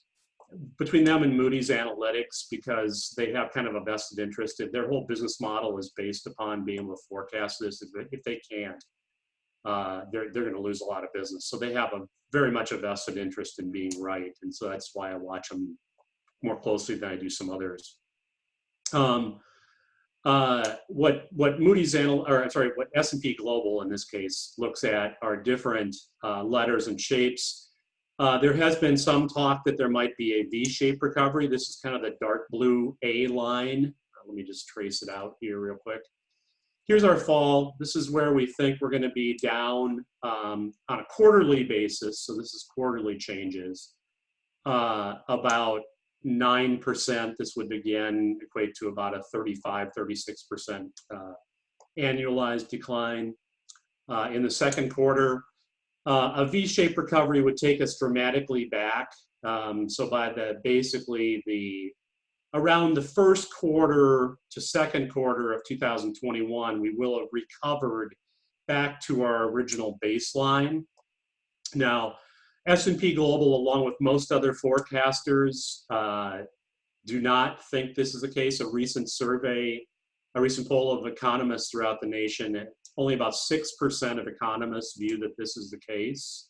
between them and Moody's Analytics, because they have kind of a vested interest. Their whole business model is based upon being able to forecast this. If they can't, they're going to lose a lot of business. So they have very much a vested interest in being right. And so that's why I watch them more closely than I do some others. What S&P Global in this case looks at are different letters and shapes. There has been some talk that there might be a V-shaped recovery. This is kind of the dark blue A line. Let me just trace it out here real quick. Here's our fall. This is where we think we're going to be down on a quarterly basis. So this is quarterly changes, about 9%. This would again equate to about a 35–36% annualized decline. In the second quarter, a V-shaped recovery would take us dramatically back. So by around the first quarter to second quarter of 2021, we will have recovered back to our original baseline. Now, S&P Global, along with most other forecasters, do not think this is the case. A recent poll of economists throughout the nation, only about 6% of economists view that this is the case.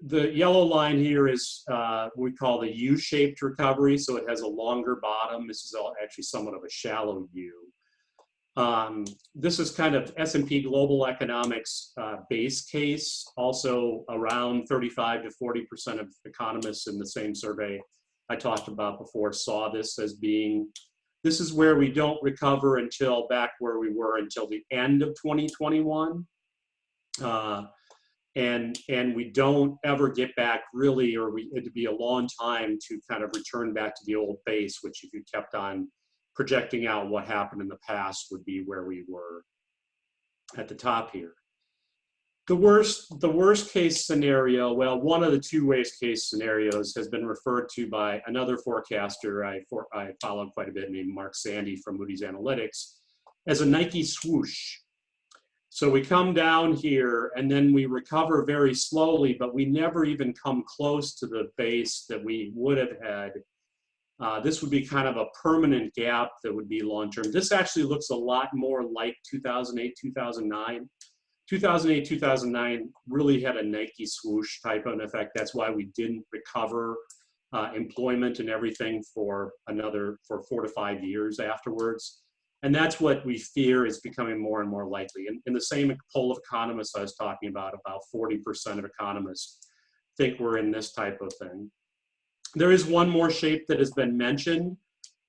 The yellow line here is what we call the U-shaped recovery, so it has a longer bottom. This is actually somewhat of a shallow U. This is kind of S&P Global Economics base case. Also, around 35 to 40% of economists in the same survey I talked about before saw this as being, this is where we don't recover until back where we were until the end of 2021. And we don't ever get back really, or it'd be a long time to kind of return back to the old base, which if you kept on projecting out what happened in the past would be where we were at the top here. The worst case scenario, well, one of the two worst case scenarios has been referred to by another forecaster I follow quite a bit named Mark Sandy from Moody's Analytics as a Nike swoosh. So we come down here and then we recover very slowly, but we never even come close to the base that we would have had. This would be kind of a permanent gap that would be long-term. This actually looks a lot more like 2008, 2009. 2008, 2009 really had a Nike swoosh type of an effect. That's why we didn't recover employment and everything for 4 to 5 years afterwards. And that's what we fear is becoming more and more likely. In the same poll of economists I was talking about 40% of economists think we're in this type of thing. There is one more shape that has been mentioned,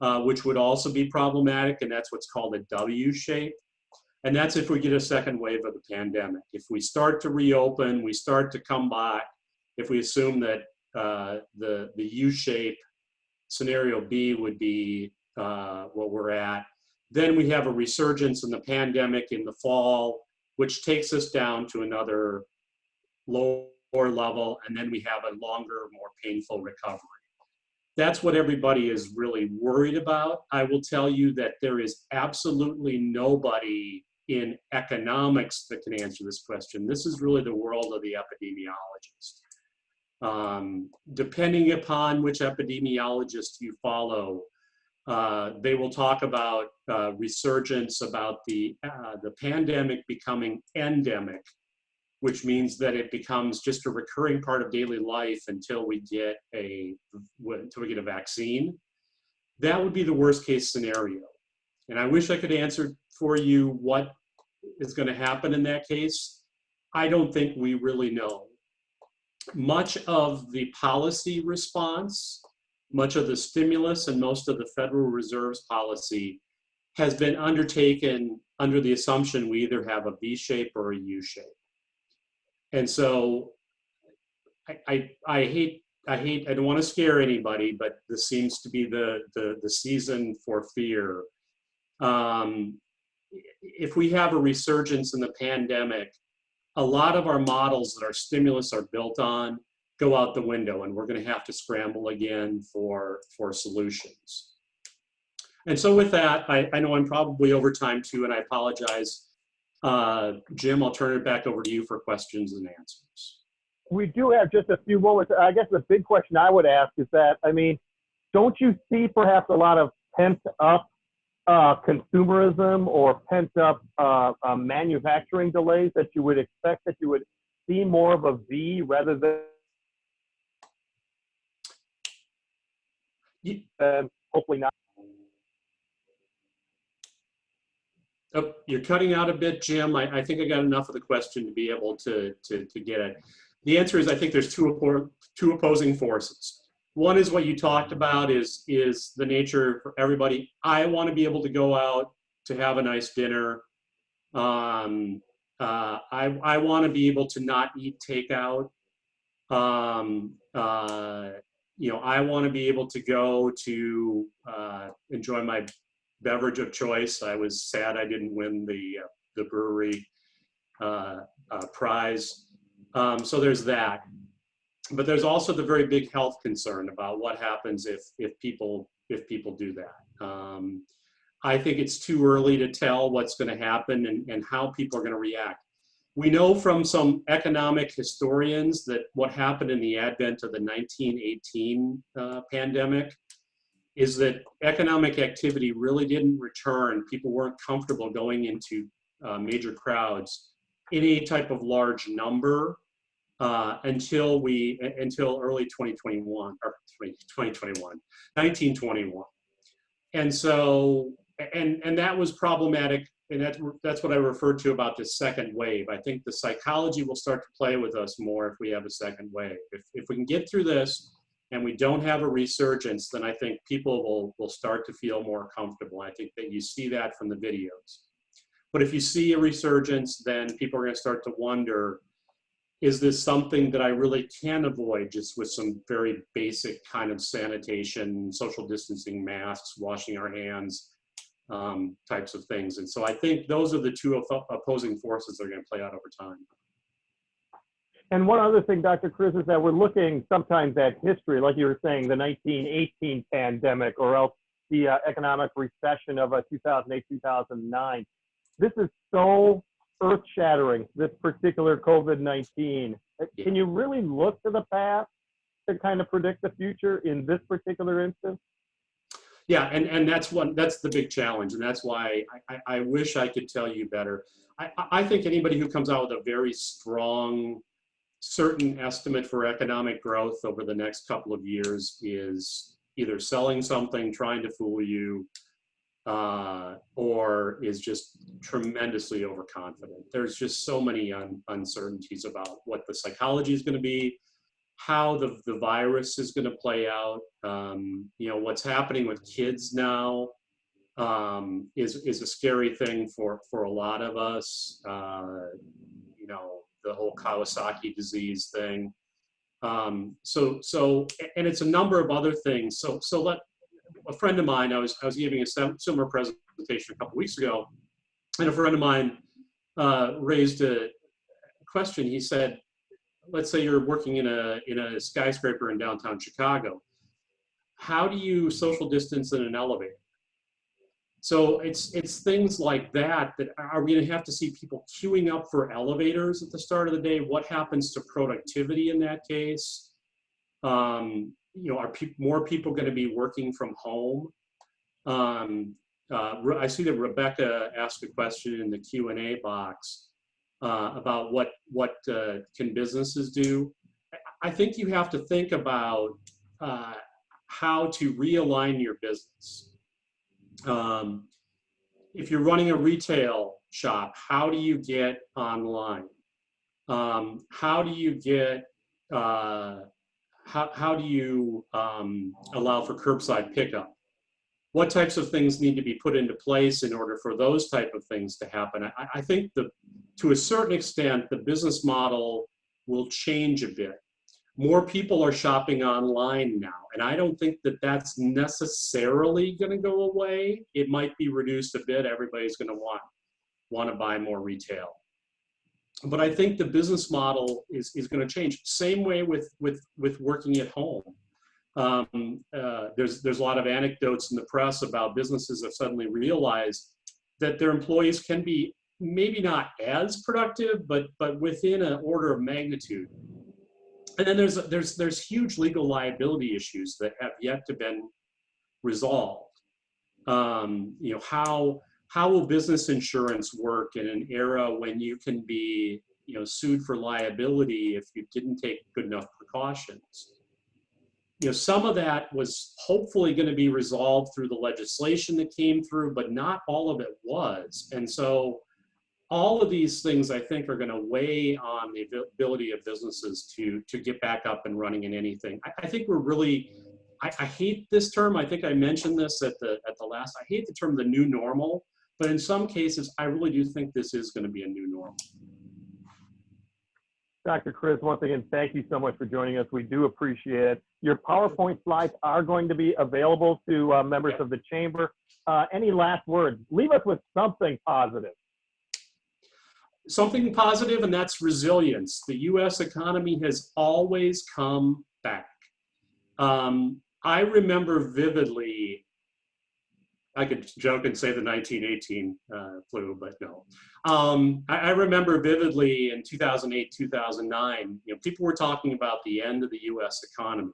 which would also be problematic, and that's what's called a W shape. And that's if we get a second wave of the pandemic. If we start to reopen, we start to come back, if we assume that the U-shape scenario B would be what we're at, then we have a resurgence in the pandemic in the fall, which takes us down to another lower level, and then we have a longer, more painful recovery. That's what everybody is really worried about. I will tell you that there is absolutely nobody in economics that can answer this question. This is really the world of the epidemiologist. Depending upon which epidemiologist you follow, they will talk about resurgence, about the pandemic becoming endemic, which means that it becomes just a recurring part of daily life until we get a vaccine. That would be the worst case scenario. And I wish I could answer for you what is going to happen in that case. I don't think we really know. Much of the policy response, much of the stimulus, and most of the Federal Reserve's policy has been undertaken under the assumption we either have a V shape or a U shape. And so I don't want to scare anybody, but this seems to be the season for fear. If we have a resurgence in the pandemic, a lot of our models that our stimulus are built on go out the window, and we're going to have to scramble again for solutions. And so with that, I know I'm probably over time too, and I apologize. Jim, I'll turn it back over to you for questions and answers. We do have just a few moments. I guess the big question I would ask is that, I mean, don't you see perhaps a lot of pent up consumerism or pent up manufacturing delays that you would expect that you would see more of a V rather than hopefully not? Oh, you're cutting out a bit, Jim. I think I got enough of the question to be able to get it. The answer is I think there's two opposing forces. One is what you talked about is the nature for everybody. I want to be able to go out to have a nice dinner. I want to be able to not eat takeout. You know, I want to be able to go to enjoy my beverage of choice. I was sad I didn't win the brewery prize. So there's that. But there's also the very big health concern about what happens if people do that. I think it's too early to tell what's going to happen and how people are going to react. We know from some economic historians that what happened in the advent of the 1918 pandemic is that economic activity really didn't return. People weren't comfortable going into major crowds in any type of large number until early 2021, or 1921. And so, and that was problematic. And that's what I referred to about this second wave. I think the psychology will start to play with us more if we have a second wave. If we can get through this and we don't have a resurgence, then I think people will start to feel more comfortable. I think that you see that from the videos. But if you see a resurgence, then people are going to start to wonder, is this something that I really can avoid just with some very basic kind of sanitation, social distancing, masks, washing our hands, types of things. And so I think those are the two opposing forces that are going to play out over time. And one other thing, Dr. Kriz, is that we're looking sometimes at history, like you were saying, the 1918 pandemic, or else the economic recession of 2008, 2009. This is so earth-shattering, this particular COVID-19. Can you really look to the past to kind of predict the future in this particular instance? Yeah, and that's the big challenge, and that's why I wish I could tell you better. I think anybody who comes out with a very strong, certain estimate for economic growth over the next couple of years is either selling something, trying to fool you, or is just tremendously overconfident. There's just so many uncertainties about what the psychology is going to be, how the virus is going to play out. You know, what's happening with kids now is a scary thing for a lot of us. You know, the whole Kawasaki disease thing. So, and it's a number of other things. So a friend of mine, I was giving a similar presentation a couple weeks ago, and a friend of mine raised a question. He said, let's say you're working in a skyscraper in downtown Chicago. How do you social distance in an elevator? So it's things like that are we going to have to see people queuing up for elevators at the start of the day? What happens to productivity in that case? You know, are more people going to be working from home? I see that Rebecca asked a question in the Q&A box about what can businesses do. I think you have to think about how to realign your business. If you're running a retail shop, how do you get online? How do you get how do you allow for curbside pickup? What types of things need to be put into place in order for those type of things to happen? I think to a certain extent, the business model will change a bit. More people are shopping online now, and I don't think that that's necessarily going to go away. It might be reduced a bit. Everybody's going to want to buy more retail. But I think the business model is going to change. Same way with working at home. There's a lot of anecdotes in the press about businesses have suddenly realized that their employees can be maybe not as productive, but within an order of magnitude. And then there's huge legal liability issues that have yet to been resolved. You know, how will business insurance work in an era when you can be, you know, sued for liability if you didn't take good enough precautions? You know, some of that was hopefully going to be resolved through the legislation that came through, but not all of it was. And so all of these things, I think, are going to weigh on the ability of businesses to get back up and running in anything. I think we're really, I hate this term. I think I mentioned this at the last. I hate the term the new normal, but in some cases, I really do think this is going to be a new normal. Dr. Kriz, once again, thank you so much for joining us. We do appreciate it. Your PowerPoint slides are going to be available to members of the chamber. Any last words? Leave us with something positive. Something positive, and that's resilience. The U.S. economy has always come back. I remember vividly I could joke and say the 1918 flu, but no. I remember vividly in 2008, 2009, people were talking about the end of the U.S. economy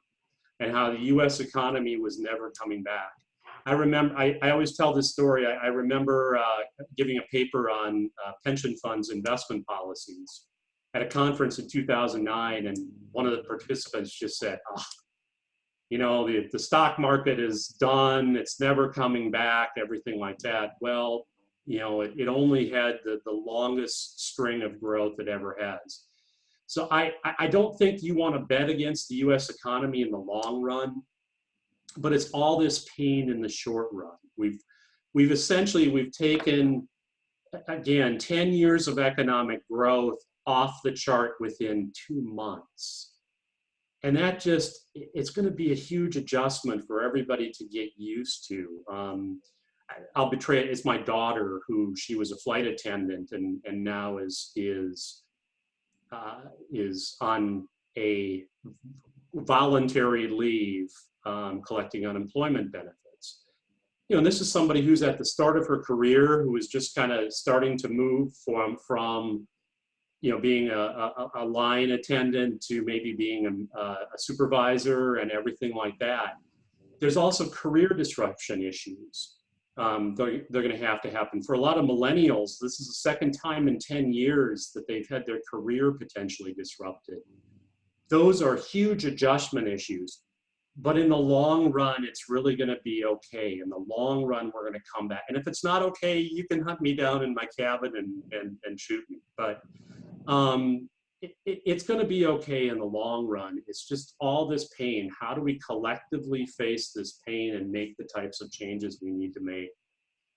and how the U.S. economy was never coming back. I remember, I always tell this story. I remember giving a paper on pension funds investment policies at a conference in 2009, and one of the participants just said, oh, the stock market is done, it's never coming back, everything like that. Well, it only had the longest string of growth it ever has. So I don't think you want to bet against the US economy in the long run, but it's all this pain in the short run. We've essentially taken, again, 10 years of economic growth off the chart within 2 months. And that it's going to be a huge adjustment for everybody to get used to. I'll betray it. It's my daughter, who she was a flight attendant and now is on a voluntary leave, collecting unemployment benefits. This is somebody who's at the start of her career, who is just kind of starting to move from being a line attendant to maybe being a supervisor and everything like that. There's also career disruption issues. They're going to happen. For a lot of millennials, this is the second time in 10 years that they've had their career potentially disrupted. Those are huge adjustment issues. But in the long run, it's really going to be okay. In the long run, we're going to come back. And if it's not okay, you can hunt me down in my cabin and shoot me. But it's going to be okay in the long run. It's just all this pain. How do we collectively face this pain and make the types of changes we need to make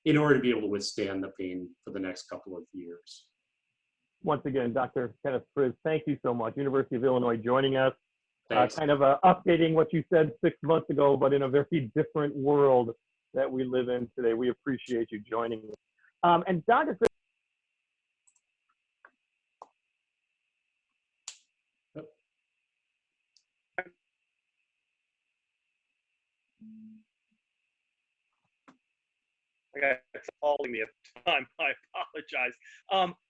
in order to be able to withstand the pain for the next couple of years? Once again, Dr. Kenneth Kriz, thank you so much. University of Illinois joining us. Thanks. Kind of updating what you said 6 months ago, but in a very different world that we live in today. We appreciate you joining us. And Dr. Kriz, it's calling me at the time. I apologize.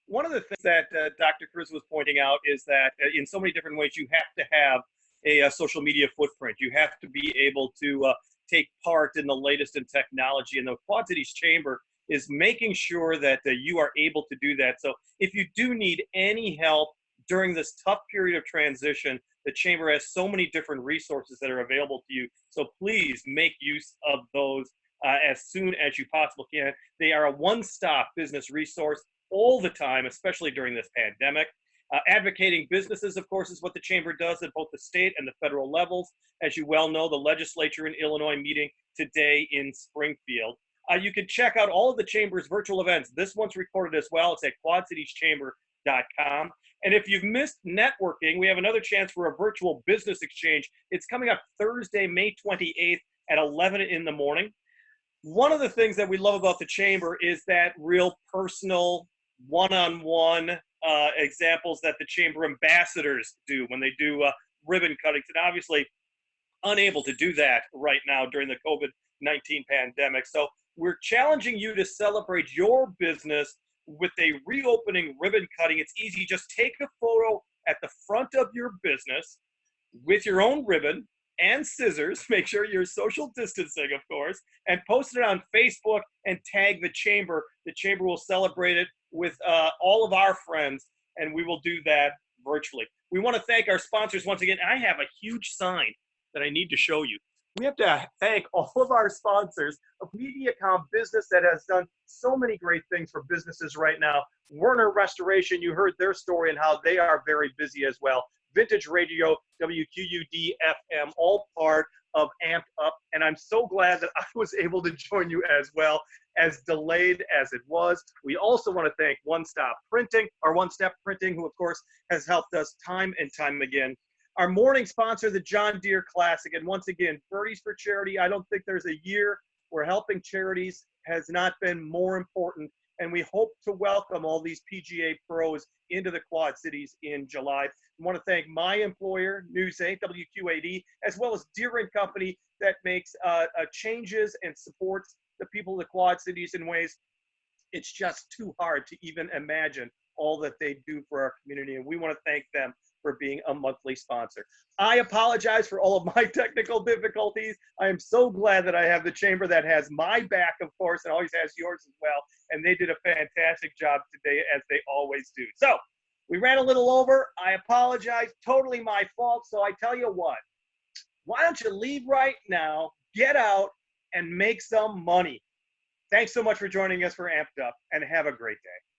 One of the things that Dr. Kriz was pointing out is that in so many different ways, you have to have a social media footprint. You have to be able to take part in the latest in technology. And the Quad Cities Chamber is making sure that you are able to do that. So if you do need any help during this tough period of transition, the Chamber has so many different resources that are available to you. So please make use of those as soon as you possibly can. They are a one-stop business resource all the time, especially during this pandemic. Advocating businesses, of course, is what the Chamber does at both the state and the federal levels. As you well know, the legislature in Illinois meeting today in Springfield. You can check out all of the Chamber's virtual events. This one's recorded as well. It's at quadcitieschamber.com. And if you've missed networking, we have another chance for a virtual business exchange. It's coming up Thursday, May 28th at 11 in the morning. One of the things that we love about the Chamber is that real personal, one-on-one examples that the Chamber ambassadors do when they do ribbon cuttings, and obviously unable to do that right now during the COVID-19 pandemic. So we're challenging you to celebrate your business with a reopening ribbon cutting. It's easy. Just take a photo at the front of your business with your own ribbon and scissors. Make sure you're social distancing, of course, and post it on Facebook and tag the Chamber. The Chamber will celebrate it with all of our friends, and we will do that virtually. We want to thank our sponsors once again. I have a huge sign that I need to show you. We have to thank all of our sponsors of MediaCom Business that has done so many great things for businesses right now. Werner Restoration, you heard their story and how they are very busy as well. Vintage Radio, WQUD-FM, all part of Amped Up. And I'm so glad that I was able to join you as well, as delayed as it was. We also want to thank One Step Printing, who, of course, has helped us time and time again. Our morning sponsor, the John Deere Classic. And once again, Birdies for Charity. I don't think there's a year where helping charities has not been more important. And we hope to welcome all these PGA pros into the Quad Cities in July. I want to thank my employer, News 8, WQAD, as well as Deere & Company that makes changes and supports the people of the Quad Cities in ways it's just too hard to even imagine all that they do for our community. And we want to thank them for being a monthly sponsor. I apologize for all of my technical difficulties. I am so glad that I have the chamber that has my back, of course, and always has yours as well. And they did a fantastic job today, as they always do. So we ran a little over. I apologize. Totally my fault. So I tell you what, why don't you leave right now, get out, and make some money. Thanks so much for joining us for Amped Up, and have a great day.